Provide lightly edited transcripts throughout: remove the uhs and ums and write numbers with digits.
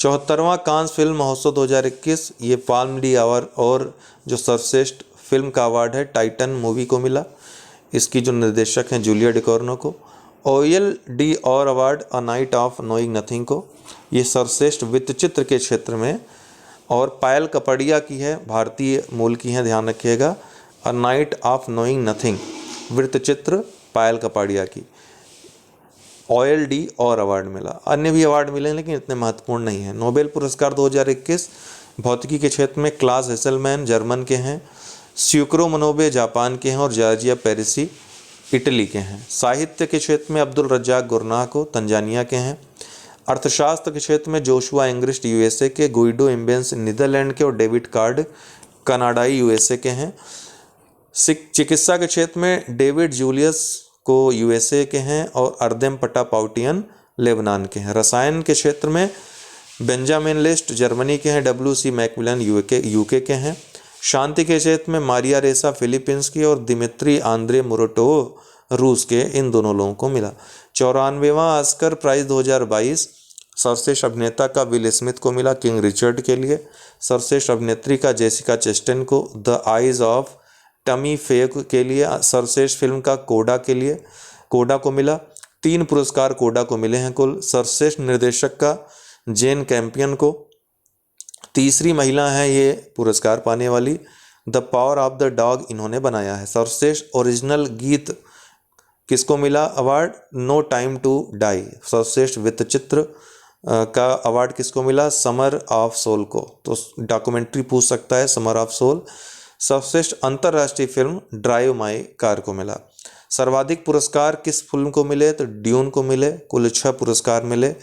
74वां Cannes film महोत्सव 2021, ये palm D award और जो सर्वश्रेष्ठ फिल्म का अवार्ड है टाइटन मूवी को मिला। इसकी जो निर्देशक हैं जूलिया डिकोर्नो को। ओएल डी और award a night of knowing nothing को, ये सर्वश्रेष्ठ वृत्तचित्र के क्षेत्र में। और पायल कपड़िया की है, भारतीय मूल की हैं, ध्यान रखिएगा। A night of knowing nothing वृत्तचित्र पायल कपाड़िया की। OLD और अवार्ड मिला। अन्य भी अवार्ड मिले लेकिन इतने महत्वपूर्ण नहीं है। नोबेल पुरस्कार 2021 भौतिकी के क्षेत्र में क्लास हेसलमैन जर्मन के हैं, स्यूक्रो मनोबे जापान के हैं और जॉर्जिया पेरिसी इटली के हैं। साहित्य के क्षेत्र में अब्दुल रज्जाक गुरनाह तंजानिया के हैं। अर्थशास्त्र के क्षेत्र में जोशुआ इंग्रिस्ट USA के, गुइडो इम्बेंस नीदरलैंड के और डेविड कार्ड कनाडाई USA के हैं। चिकित्सा के क्षेत्र में डेविड जूलियस को USA के हैं और अर्देम पटापाउटियन लेबनान के हैं। रसायन के क्षेत्र में बेंजामिन लिस्ट जर्मनी के हैं, WC मैकमिलन UK के हैं। शांति के क्षेत्र में मारिया रेसा फिलीपींस की और दिमित्री आंद्रे मुराटोव रूस के, इन दोनों लोगों को मिला। 94वां ऑस्कर प्राइज 2022 सर्वश्रेष्ठ अभिनेता का विल स्मिथ को मिला किंग रिचर्ड के लिए। सर्वश्रेष्ठ अभिनेत्री का जेसिका चेस्टेन को द आइज ऑफ टमी फे के लिए। सर्वश्रेष्ठ फिल्म का कोडा को मिला। 3 पुरस्कार कोडा को मिले हैं कुल। सर्वश्रेष्ठ निर्देशक का जेन कैंपियन को, तीसरी महिला है ये पुरस्कार पाने वाली। The power of the dog इन्होंने बनाया है। सर्वश्रेष्ठ ओरिजिनल गीत किसको मिला award? No time to die. सर्वश्रेष्ठ वृत्तचित्र का अवार्ड किसको मिला? समर ऑफ सोल को। तो डॉक्यूमेंट्री पूछ सकता है समर ऑफ सोल। सर्वश्रेष्ठ अंतर्राष्ट्रीय फिल्म ड्राइव माई कार को मिला। सर्वाधिक पुरस्कार किस फिल्म को मिले? तो ड्यून को मिले, कुल 6 पुरस्कार मिले।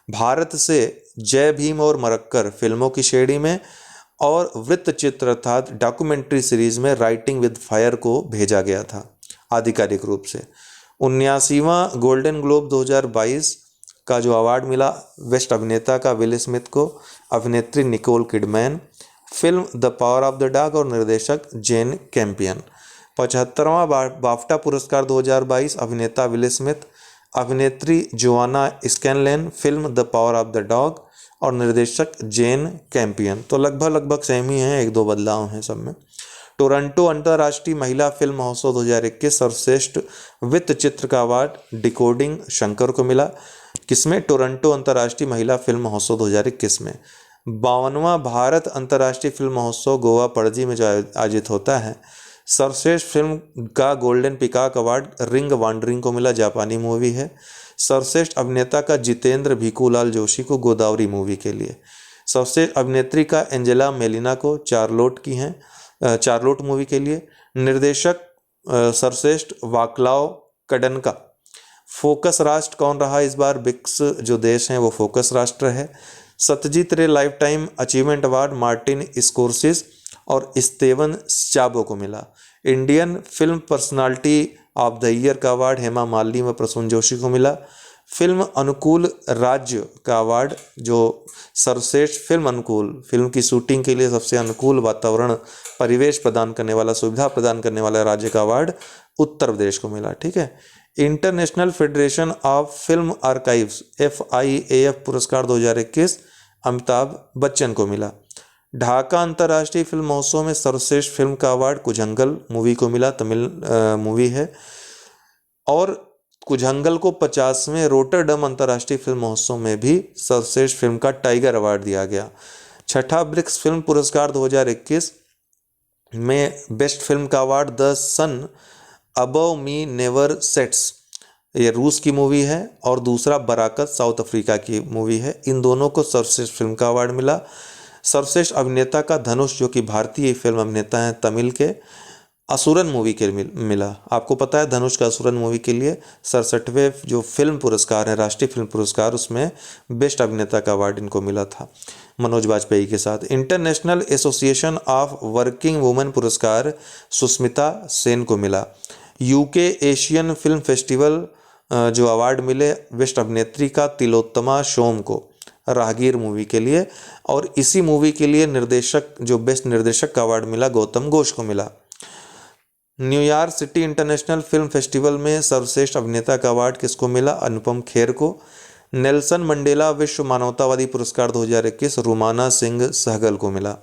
भारत से जय भीम और मरक्कर फिल्मों की श्रेणी में और वृत्तचित्र अर्थात डॉक्यूमेंट्री सीरीज में राइटिंग विद फायर को भेजा गया था आधिकारिक रूप से। 79वां गोल्डन ग्लोब 2022 का जो अवार्ड मिला बेस्ट अभिनेता का विल स्मिथ को, अभिनेत्री Nicole Kidman, film the power of the dog और निर्देशक जेन कैंपियन। 75वां बाफ्टा पुरस्कार 2022 अभिनेता विल स्मिथ, अभिनेत्री Joanna Scanlan, film the power of the dog और निर्देशक जेन कैंपियन। तो लगभग सेम ही हैं, 1-2 बदलाव हैं सब में। टोरंटो अंतर्राष्ट्रीय महिला फिल्म महोत्सव 2021 सर्वश्रेष्ठ वृत्तचित्र का अवार्ड डिकोडिंग शंकर को मिला। किसमें? टोरंटो अंतर्राष्ट्रीय महिला फिल्म महोत्सव 2021 में। 52वां भारत अंतर्राष्ट्रीय फिल्म महोत्सव गोवा पणजी में जो आयोजित होता है, सर्वश्रेष्ठ फिल्म का golden peacock award ring wandering को मिला, जापानी मूवी है। सर्वश्रेष्ठ अभिनेता का जितेंद्र भिकूलाल जोशी को गोदावरी मूवी के लिए। सर्वश्रेष्ठ अभिनेत्री का एंजेला मेलिना को चार्लोट मूवी के लिए। निर्देशक सर्वश्रेष्ठ वाक्लाव कडनका। फोकस राष्ट्र कौन रहा इस बार? ब्रिक्स जो देश हैं वो फोकस राष्ट्र है। Satyajit Ray lifetime achievement award Martin Scorsese और स्टेवन चाबो को मिला। Indian film personality of the year का अवार्ड हेमा मालिनी व प्रसून जोशी को मिला। फिल्म अनुकूल राज्य का अवार्ड जो सर्वश्रेष्ठ फिल्म अनुकूल, फिल्म की शूटिंग के लिए सबसे अनुकूल वातावरण परिवेश प्रदान करने वाला, सुविधा प्रदान करने वाला राज्य का अवार्ड उत्तर प्रदेश को मिला। ठीक है। International federation of film archives FIAF पुरस्कार 2021 अमिताभ बच्चन को मिला। ढाका अंतर्राष्ट्रीय फिल्म महोत्सव में सर्वश्रेष्ठ फिल्म का अवार्ड कुझंगल मूवी को मिला, तमिल मूवी है। और कुझंगल को 50वें रोटरडम अंतर्राष्ट्रीय फिल्म महोत्सव में भी सर्वश्रेष्ठ फिल्म का टाइगर अवार्ड दिया गया। छठा ब्रिक्स फिल्म पुरस्कार 2021 में बेस्ट फिल्म का award the sun above me never sets, ये रूस की मूवी है, और दूसरा बराकत साउथ अफ्रीका की मूवी है। इन दोनों को सर्वश्रेष्ठ फिल्म का अवार्ड मिला। सर्वश्रेष्ठ अभिनेता का धनुष, जो कि भारतीय फिल्म अभिनेता हैं तमिल के, असुरन मूवी के मिला। आपको पता है धनुष का असुरन मूवी के लिए 67वें जो फिल्म पुरस्कार है, राष्ट्रीय फिल्म पुरस्कार, उसमें बेस्ट अभिनेता का अवार्ड इनको मिला था मनोज वाजपेयी के साथ। International association of working women पुरस्कार सुस्मिता सेन को मिला। UK एशियन फिल्म फेस्टिवल जो अवार्ड मिले बेस्ट अभिनेत्री का तिलोत्तमा शोम को राहगीर मूवी के लिए, और इसी मूवी के लिए निर्देशक जो बेस्ट निर्देशक का अवार्ड मिला गौतम घोष को मिला। New York city international film festival में सर्वश्रेष्ठ अभिनेता का अवार्ड किसको मिला? अनुपम खेर को। नेल्सन मंडेला विश्व मानवतावादी पुरस्कार 2021 रुमाना सिंह सहगल को मिला।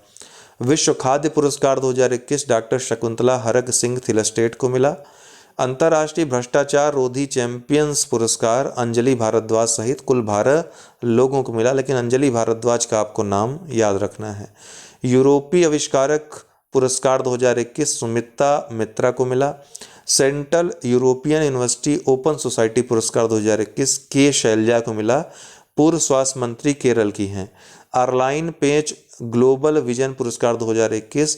विश्व खाद्य पुरस्कार 2021 डॉक्टर शकुंतला हरक सिंह थिलस्टेट को मिला। अंतर्राष्ट्रीय भ्रष्टाचार रोधी चैंपियंस पुरस्कार अंजलि भारद्वाज सहित कुल 12 लोगों को मिला, लेकिन अंजलि भारद्वाज का आपको नाम याद रखना है। यूरोपीय आविष्कारक पुरस्कार 2021 सुमित्रा मित्रा को मिला। Central European university open society पुरस्कार 2021 के शैलजा को मिला, पूर्व स्वास्थ्य मंत्री केरल की हैं। आरलाइन पेंच ग्लोबल विजन पुरस्कार 2021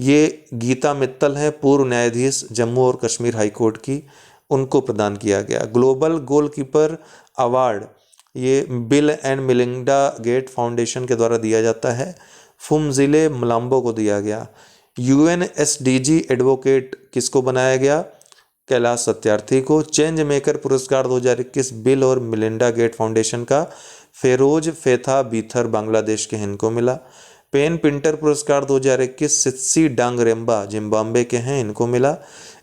ये गीता मित्तल हैं, पूर्व न्यायाधीश जम्मू और कश्मीर हाईकोर्ट की, उनको प्रदान किया गया। ग्लोबल गोलकीपर अवार्ड ये Bill and Melinda Gates foundation के द्वारा दिया जाता है, फुमजिले मलाम्बो को दिया गया। यूएनएसडीजी एडवोकेट किसको बनाया गया? कैलाश सत्यार्थी को। चेंज मेकर पुरस्कार 2021 बिल और मिलिंडा गेट फाउंडेशन का फेरोज फेथा बीथर बांग्लादेश के हैं, इनको मिला। पेन पिंटर पुरस्कार 2021 सित्सी डांगरेम्बा जिम्बाब्वे के हैं, इनको मिला।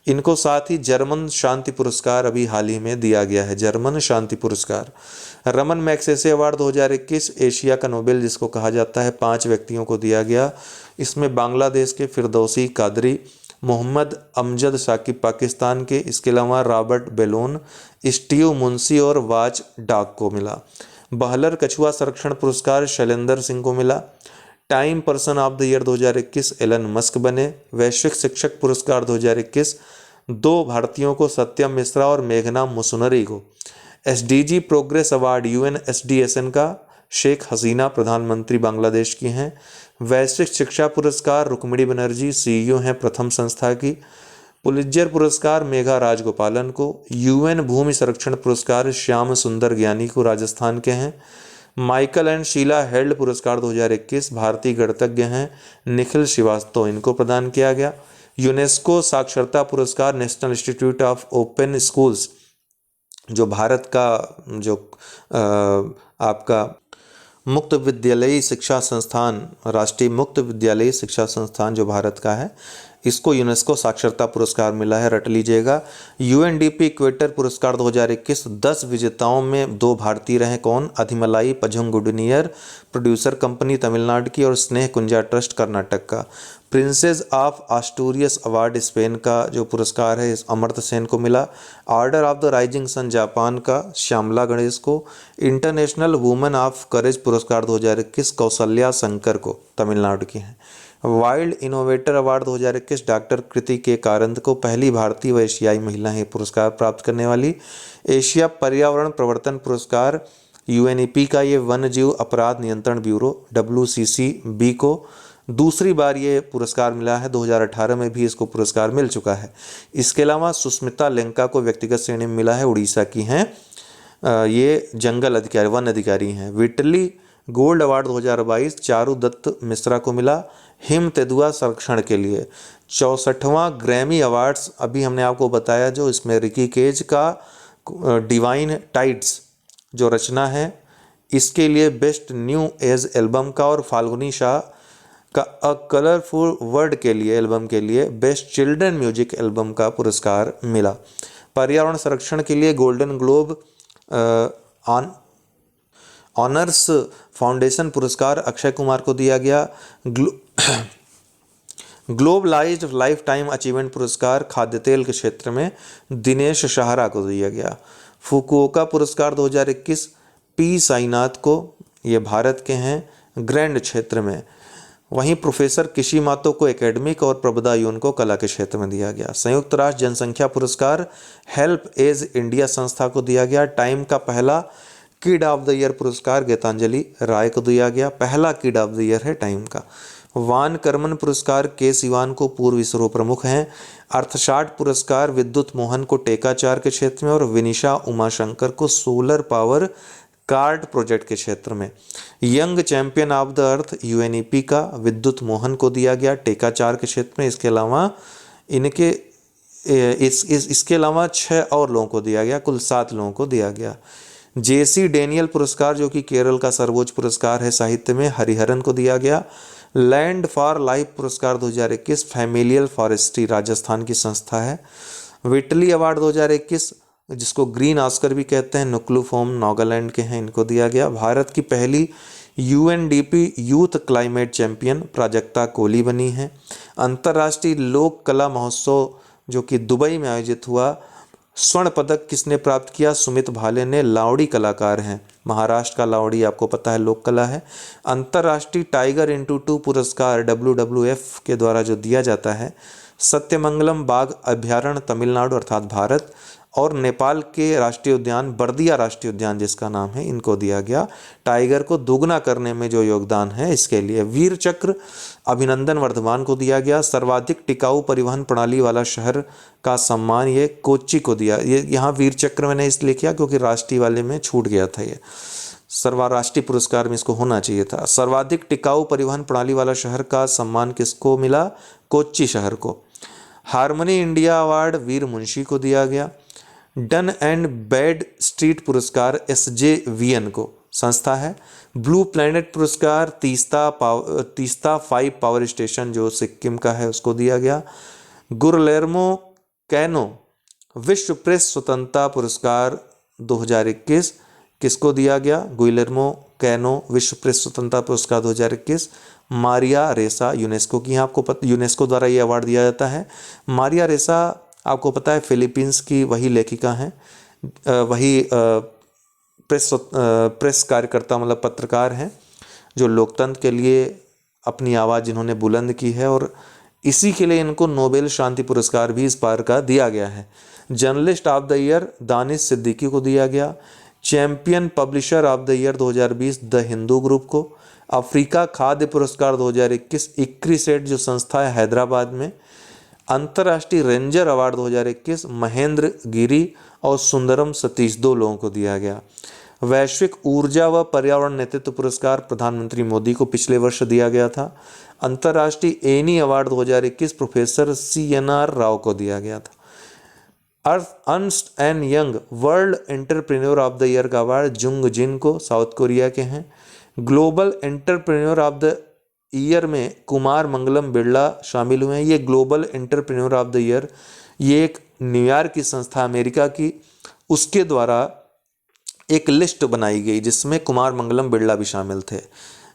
इनको साथ ही जर्मन शांति पुरस्कार अभी हाल ही में दिया गया है, जर्मन शांति पुरस्कार। रमन मैग्सेसे अवार्ड 2021 एशिया का नोबेल जिसको कहा जाता है 5 व्यक्तियों को दिया गया। इसमें बांग्लादेश के फिरदौसी कादरी, मोहम्मद अमजद साकिब पाकिस्तान के, इसके अलावा रॉबर्ट बेलोन, स्टीव मुंशी और वाच डाक को मिला। बहलर कछुआ संरक्षण पुरस्कार शैलेंद्र सिंह को मिला। Time person of the year 2021 Elon Musk बने। वैश्विक शिक्षक पुरस्कार 2021 2 भारतीयों को, सत्यम मिश्रा और मेघना मुसुनरी को। एसडीजी प्रोग्रेस अवार्ड यूएनएसडीएसएन का शेख हसीना प्रधानमंत्री बांग्लादेश की हैं। वैश्विक शिक्षा पुरस्कार रुक्मिणी बनर्जी सीईओ हैं प्रथम संस्था की। पुलित्जर पुरस्कार मेघा राजगोपालन को। यूएन भूमि संरक्षण पुरस्कार श्याम सुंदर ज्ञानी को, राजस्थान के हैं। माइकल एंड शीला हेल्ड पुरस्कार 2021 भारतीय गणितज्ञ हैं, निखिल श्रीवास्तव, इनको प्रदान किया गया। यूनेस्को साक्षरता पुरस्कार national institute of open schools जो भारत का जो आपका मुक्त विद्यालयी शिक्षा संस्थान, राष्ट्रीय मुक्त विद्यालयी शिक्षा संस्थान जो भारत का है, इसको यूनेस्को साक्षरता पुरस्कार मिला है, रट लीजिएगा। यूएनडीपी इक्वेटर पुरस्कार 2021 10 विजेताओं में 2 भारतीय रहे, कौन? अधिमलाई पझंगुडनियर प्रोड्यूसर कंपनी तमिलनाडु की और स्नेह कुंजा ट्रस्ट कर्नाटक का। Princess of Asturias award Spain का जो पुरस्कार है अमर्त्य सेन को मिला। Order of the Rising Sun Japan का श्यामला गणेश को। इंटरनेशनल वुमेन ऑफ करेज पुरस्कार 2021 कौशल्या शंकर को, तमिलनाडु की हैं। वाइल्ड इनोवेटर अवार्ड 2021 डॉक्टर कृति के कारंद को, पहली भारतीय व एशियाई महिला है पुरस्कार प्राप्त करने वाली। एशिया पर्यावरण प्रवर्तन पुरस्कार यूएनईपी का ये वन्य जीव अपराध नियंत्रण ब्यूरो WCCB को दूसरी बार ये पुरस्कार मिला है, 2018 में भी इसको पुरस्कार मिल चुका है। इसके अलावा सुस्मिता लेंका को व्यक्तिगत श्रेणी में मिला है, उड़ीसा की हैं, ये जंगल अधिकारी वन अधिकारी हैं। Whitley gold award 2022 Charu Dutt Mishra को मिला, हिम तेंदुआ संरक्षण के लिए। 64वां ग्रैमी अवार्ड्स अभी हमने आपको बताया, जो इसमें रिकी केज का डिवाइन टाइड्स जो रचना है इसके लिए बेस्ट न्यू एज एल्बम का, और फाल्गुनी शाह का अ कलरफुल वर्ड के लिए एल्बम के लिए बेस्ट चिल्ड्रन म्यूजिक एल्बम का पुरस्कार मिला। पर्यावरण संरक्षण के लिए गोल्डन ग्लोब ऑनर्स फाउंडेशन पुरस्कार अक्षय कुमार को दिया गया। ग्लोबलाइज्ड लाइफ टाइम अचीवमेंट पुरस्कार खाद्य तेल के क्षेत्र में दिनेश शाहरा को दिया गया। फुकुओका पुरस्कार 2021 पी साईनाथ को, ये भारत के हैं, ग्रैंड क्षेत्र में। वहीं प्रोफेसर किशिमातो को एकेडमिक और प्रबदा यून को कला के क्षेत्र में दिया गया। संयुक्त राष्ट्र जनसंख्या पुरस्कार हेल्प एज इंडिया संस्था को दिया गया। टाइम का पहला किड ऑफ द ईयर पुरस्कार गीतांजलि राय को दिया गया, पहला किड ऑफ द ईयर है टाइम का। वान कर्मन पुरस्कार के सिवान को, पूर्व इसरो प्रमुख हैं। अर्थशाट पुरस्कार विद्युत मोहन को टेकाचार के क्षेत्र में और विनिशा उमाशंकर को सोलर पावर कार्ड प्रोजेक्ट के क्षेत्र में। Young champion of the earth UNEP का विद्युत मोहन को दिया गया टेकाचार के क्षेत्र में। इसके अलावा इनके इसके अलावा 6 और लोगों को दिया गया, कुल 7 लोगों को दिया गया। जेसी डेनियल पुरस्कार जो कि केरल का सर्वोच्च पुरस्कार है साहित्य में, हरिहरन को दिया गया। लैंड फॉर लाइफ पुरस्कार 2021 फैमिलियल फॉरेस्ट्री राजस्थान की संस्था है। विटली अवार्ड 2021 जिसको ग्रीन ऑस्कर भी कहते हैं, नुक्लूफोम नागालैंड के हैं, इनको दिया गया। भारत की पहली UNDP youth climate champion Prajakta Kohli बनी है। अंतर्राष्ट्रीय लोक कला महोत्सव जो कि दुबई में आयोजित हुआ, स्वर्ण पदक किसने प्राप्त किया? सुमित भाले ने, लावड़ी कलाकार हैं, महाराष्ट्र का लावड़ी आपको पता है लोक कला है। अंतर्राष्ट्रीय टाइगर इंटू 2 पुरस्कार WWF के द्वारा जो दिया जाता है, सत्यमंगलम बाघ अभ्यारण्य तमिलनाडु अर्थात भारत, और नेपाल के राष्ट्रीय उद्यान बर्दिया राष्ट्रीय उद्यान जिसका नाम है, इनको दिया गया। टाइगर को दोगुना करने में जो योगदान है इसके लिए। वीर चक्र अभिनंदन वर्धमान को दिया गया। सर्वाधिक टिकाऊ परिवहन प्रणाली वाला शहर का सम्मान ये कोच्चि को दिया। ये यहाँ वीर चक्र मैंने इसलिए किया क्योंकि राष्ट्रीय वाले में छूट गया था, ये सर्वराष्ट्रीय पुरस्कार में इसको होना चाहिए था। सर्वाधिक टिकाऊ परिवहन प्रणाली वाला शहर का सम्मान किसको मिला? कोच्चि शहर को। हार्मनी इंडिया अवार्ड वीर मुंशी को दिया गया। डन एंड बैड स्ट्रीट पुरस्कार SJVN को संस्था है। ब्लू प्लैनेट पुरस्कार तीस्ता 5 पावर स्टेशन जो सिक्किम का है उसको दिया गया। गुरलेर्मो कैनो विश्व प्रेस स्वतंत्रता पुरस्कार 2021 किसको दिया गया? गुइलेर्मो कैनो विश्व प्रेस स्वतंत्रता पुरस्कार 2021 मारिया रेसा, यूनेस्को की, आपको यूनेस्को द्वारा ये अवार्ड दिया जाता है। मारिया रेसा आपको पता है फिलीपींस की वही लेखिका हैं, वही प्रेस कार्यकर्ता मतलब पत्रकार हैं जो लोकतंत्र के लिए अपनी आवाज़ जिन्होंने बुलंद की है, और इसी के लिए इनको नोबेल शांति पुरस्कार भी इस बार का दिया गया है। Journalist of the year Danish Siddiqui को दिया गया। Champion publisher of the year 2020 the Hindu group को। अफ्रीका खाद्य पुरस्कार 2021 इक्री सेट जो संस्था है हैदराबाद में। अंतर्राष्ट्रीय रेंजर अवार्ड 2021 महेंद्र गिरी और सुंदरम सतीश 2 लोगों को दिया गया। वैश्विक ऊर्जा व पर्यावरण नेतृत्व पुरस्कार प्रधानमंत्री मोदी को पिछले वर्ष दिया गया था। अंतर्राष्ट्रीय any award 2021 professor CNR Rao को दिया गया था। Ernst and young world entrepreneur of the year का अवार्ड जुंग जिन को, साउथ कोरिया के हैं। Global entrepreneur of the year में कुमार मंगलम बिरला शामिल हुए हैं। ये global entrepreneur of the year ये एक न्यूयॉर्क की संस्था अमेरिका की, उसके द्वारा एक लिस्ट बनाई गई जिसमें कुमार मंगलम बिरला भी शामिल थे।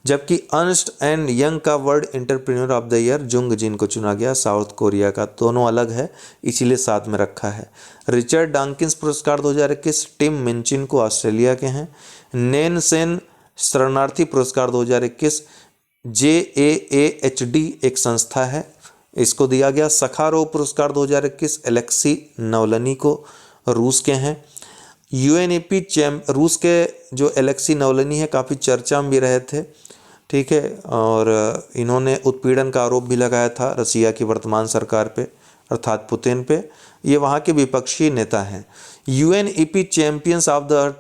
जबकि अर्नस्ट एंड यंग का world entrepreneur of the year Jung Jin को चुना गया, साउथ कोरिया का। दोनों अलग है इसीलिए साथ में रखा है। रिचर्ड डांकिंस पुरस्कार 2021 टिम मिंचिन को, ऑस्ट्रेलिया के हैं। नैन सेन शरणार्थी पुरस्कार 2021 JAAHD एक संस्था है, इसको दिया गया। सखारोव पुरस्कार 2021 एलेक्सी नवलनी को, रूस के हैं। UNEP रूस के जो एलेक्सी नवलनी है काफ़ी चर्चा में भी रहे थे, ठीक है, और इन्होंने उत्पीड़न का आरोप भी लगाया था रसिया की वर्तमान सरकार पे अर्थात पुतिन पे। ये वहाँ के विपक्षी नेता हैं। UNEP champions of the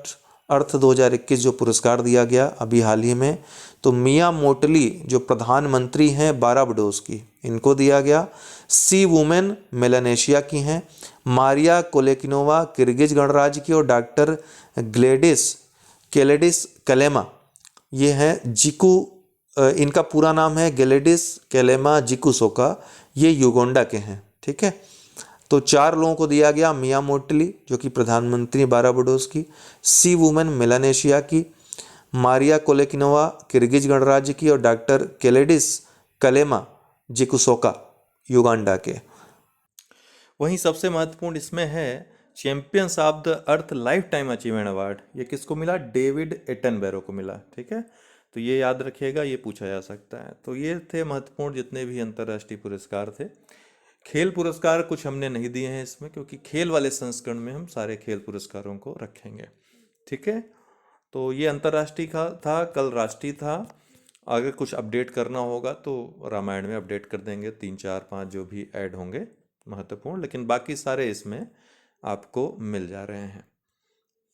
earth 2021 जो पुरस्कार दिया गया अभी हाल ही में, तो मिया मोटली जो प्रधानमंत्री हैं बारबाडोस की, इनको दिया गया। सी वुमेन मेलानेशिया की हैं। मारिया कोलेकिनोवा किर्गिज गणराज्य की, और डॉक्टर ग्लेडिस कलेमा ये हैं जिकू, इनका पूरा नाम है ग्लेडिस कलेमा जिकुसोका, ये युगांडा के हैं, ठीक है। तो 4 लोगों को दिया गया, मिया मोटली जो कि प्रधानमंत्री बारबाडोस की, सी वुमेन मेलानेशिया की, मारिया कोलेकिनोवा किर्गिज गणराज्य की, और डॉक्टर ग्लेडिस कलेमा जिकुसोका युगांडा के। वहीं सबसे महत्वपूर्ण इसमें है champions of the earth life time achievement award. ये किसको मिला? डेविड एटनबरो को मिला, ठीक है। तो ये याद रखिएगा, ये पूछा जा सकता है। तो ये थे महत्वपूर्ण जितने भी अंतर्राष्ट्रीय पुरस्कार थे। खेल पुरस्कार कुछ हमने नहीं दिए हैं इसमें, क्योंकि खेल वाले संस्करण में हम सारे खेल पुरस्कारों को रखेंगे, ठीक है। तो ये अंतर्राष्ट्रीय का था, कल राष्ट्रीय था। अगर कुछ अपडेट करना होगा तो रामायण में अपडेट कर देंगे, 3 4 5 जो भी ऐड होंगे महत्वपूर्ण, लेकिन बाकी सारे इसमें आपको मिल जा रहे हैं।